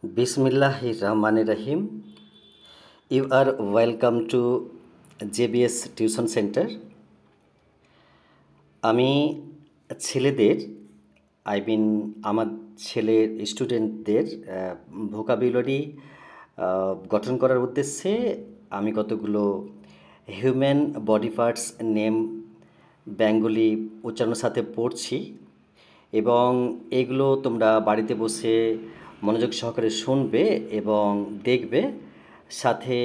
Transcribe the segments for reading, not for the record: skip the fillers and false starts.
Bismillahirrahmanirrahim. You are welcome to JBS Tuition Center. আমি ছেলেদের আমার ছেলের স্টুডেন্টদের ভোকাবুলারি গঠন করার উদ্দেশ্যে আমি কতগুলো human body parts name Bengali উচ্চারণের সাথে পড়ছি এবং এগুলো তোমরা বাড়িতে বসে মনোযোগ সহকারে শুনবে এবং দেখবে, সাথে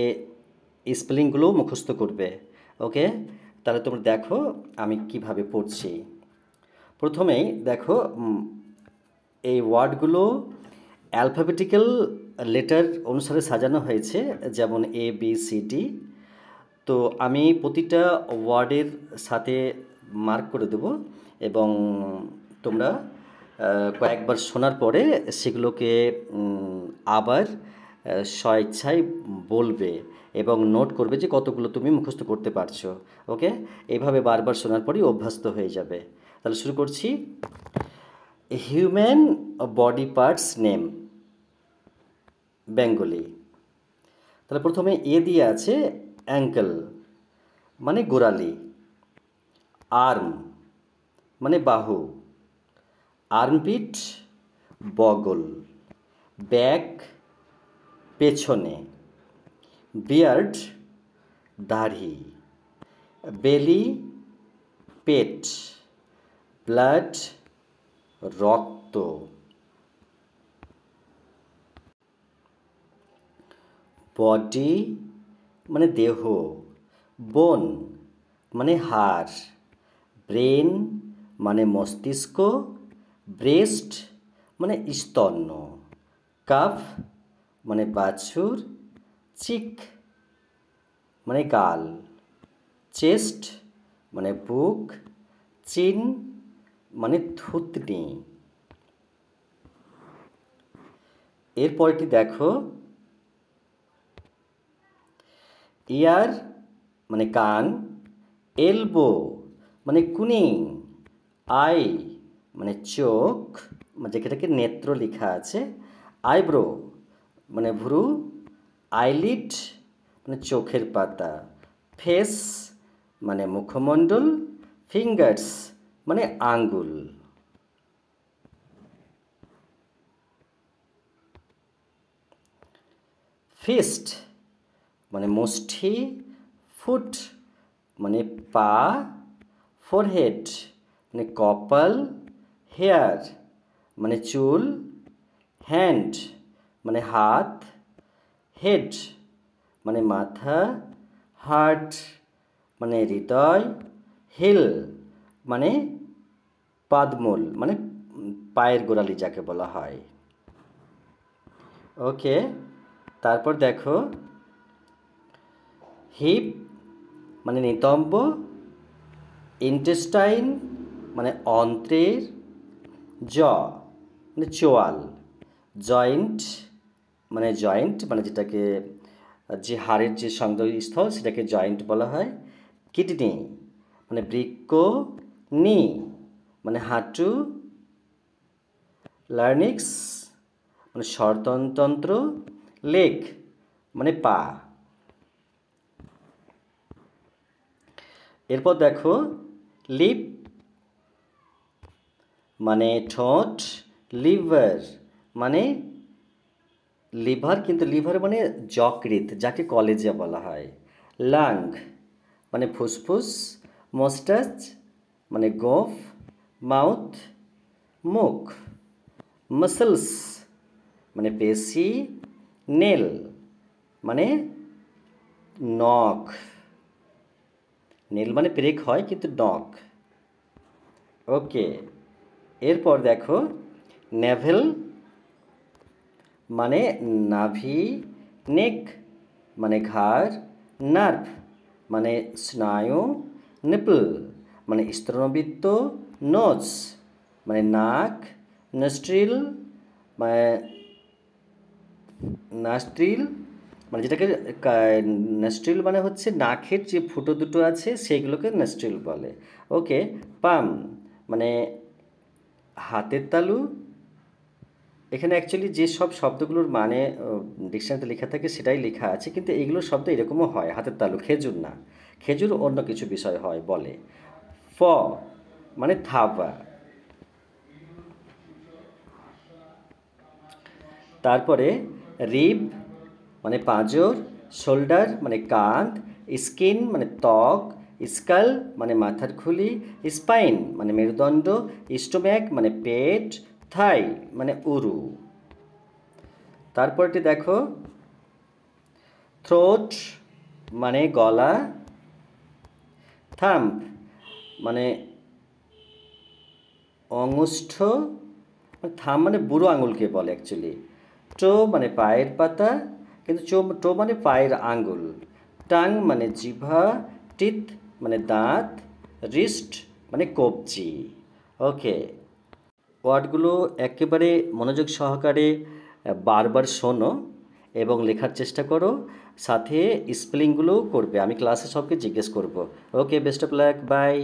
স্পেলিংগুলো মুখস্থ করবে। ওকে, তাহলে তোমরা দেখো আমি কিভাবে পড়ছি। প্রথমেই দেখো এই ওয়ার্ডগুলো অ্যালফাবেটিক্যাল লেটার অনুসারে সাজানো হয়েছে, যেমন ABCD। তো আমি প্রতিটা ওয়ার্ডের সাথে মার্ক করে দেব এবং তোমরা কয়েকবার শোনার পরে সেগুলোকে আবার স্বইচ্ছায় বলবে এবং নোট করবে যে কতগুলো তুমি মুখস্থ করতে পারছো। ওকে, এইভাবে বারবার শোনার পরেই অভ্যস্ত হয়ে যাবে। তাহলে শুরু করছি। Human body parts name Bengali. তাহলে প্রথমে এ দিয়ে আছে অ্যাঙ্কেল মানে গোড়ালি, আর্ম মানে বাহু, আর্মপিট বগল, ব্যাক পেছনে, বিয়ার্ড দাড়ি, বেলি পেট, ব্লাড রক্ত, বডি মানে দেহ, বোন মানে হাড়, ব্রেন মানে মস্তিষ্ক, ব্রেস্ট মানে স্তন্য, কাফ মানে বাছুর, চিক মানে গাল, চেস্ট মানে বুক, চিন মানে থুতনি। এরপরটি দেখো, ইয়ার মানে কান, এলবো মানে কুনিং, আই মানে চোখ, যেটাকে নেত্র লেখা আছে, আইব্রো মানে ভ্রু, আইলিড মানে চোখের পাতা, ফেস মানে মুখমণ্ডল, ফিঙ্গার্স মানে আঙ্গুল। ফিস্ট মানে মুষ্টি, ফুট মানে পা, ফোরহেড মানে কপাল, হেয়ার মানে চুল, হ্যান্ড মানে হাত, হেড মানে মাথা, হার্ট মানে হৃদয়, হিল মানে পাদমূল মানে পায়ের গোড়ালি যাকে বলা হয়। ওকে, তারপর দেখো হিপ মানে নিতম্ব, ইন্টেস্টাইন মানে অন্ত্রের, জ মানে চোয়াল, জয়েন্ট মানে যেটাকে যে হাড়ের যে সংযোগস্থল সেটাকে জয়েন্ট বলা হয়, কিডনি মানে বৃক্ক, নি মানে হাঁটু, লার্নিক্স মানে স্বরতন্ত্র, লেগ মানে পা। এরপর দেখো লিপ মানে ঠোঁট, লিভার মানে লিভার, কিন্তু লিভার মানে যকৃৎ যাকে কলেজে বলা হয়, লাং মানে ফুসফুস, মস্টাচ মানে গোঁফ, মাউথ মুখ, মাসলস মানে পেশি, নেল মানে নখ, নেল মানে পেরেক হয় কিন্তু নখ। ওকে, এরপর দেখো নেভেল মানে নাভি, নেক মানে ঘাড়, নার্ভ মানে স্নায়ু, নিপল মানে স্তনবৃত্ত, নোজ মানে নাক, নস্ট্রিল মানে যেটাকে নস্ট্রিল মানে হচ্ছে নাকের যে ফুটো দুটো আছে সেইগুলোকে নস্ট্রিল বলে। ওকে, পাম মানে হাতের তালু, এখানে অ্যাকচুয়ালি যে সব শব্দগুলোর মানে ডিকশনারিতে লেখা থাকে সেটাই লেখা আছে, কিন্তু এইগুলোর শব্দ এরকমও হয়, হাতের তালু, খেজুর না, খেজুর অন্য কিছু বিষয় হয় বলে। ফ মানে থাবা। তারপরে রিব মানে পাঁজর, শোল্ডার মানে কাঁধ, স্কিন মানে ত্বক, স্কাল মানে মাথার খুলি, স্পাইন মানে মেরুদণ্ড, স্টোম্যাক মানে পেট, থাই মানে উরু। তারপরটি দেখো, থ্রোট মানে গলা, থাম্ব মানে অঙ্গুষ্ঠ, থাম মানে বুড়ো আঙুলকে বলে অ্যাকচুয়ালি, টো মানে পায়ের পাতা, কিন্তু টো মানে পায়ের আঙুল, টাং মানে জিভা, টিথ মানে দাঁত, রিস্ট মানে কবজি। ওকে, ওয়ার্ডগুলো একেবারে মনোযোগ সহকারে বারবার শোনো এবং লেখার চেষ্টা করো, সাথে স্পেলিংগুলোও করবে। আমি ক্লাসে সবকে জিজ্ঞেস করব। ওকে, বেস্ট অফ লাক, বাই।